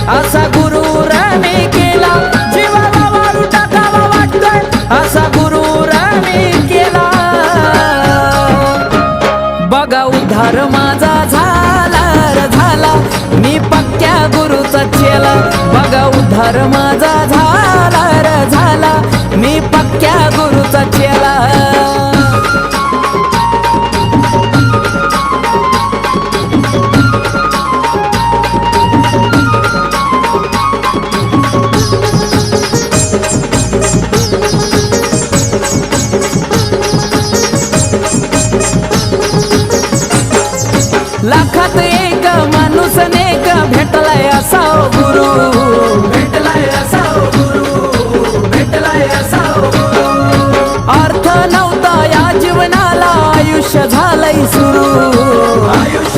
असा गुरुराने केला, जीवाला वाळू टाकावा वाटतोय असा गुरुराने केला. बघा उद्धार माझा झाला रे झाला, मी पक्क्या गुरुचा चेला. बघा उद्धार माझा झाला रे झाला, मी पक्क्या गुरुचा चेला. लाखात एक माणूस नेक भेटलाय असा गुरु, भेटलाय असा गुरु, भेटलाय असा गुरु. अर्थ नव्हता या जीवनाला, आयुष्य झालंय सुरू, आयुष्य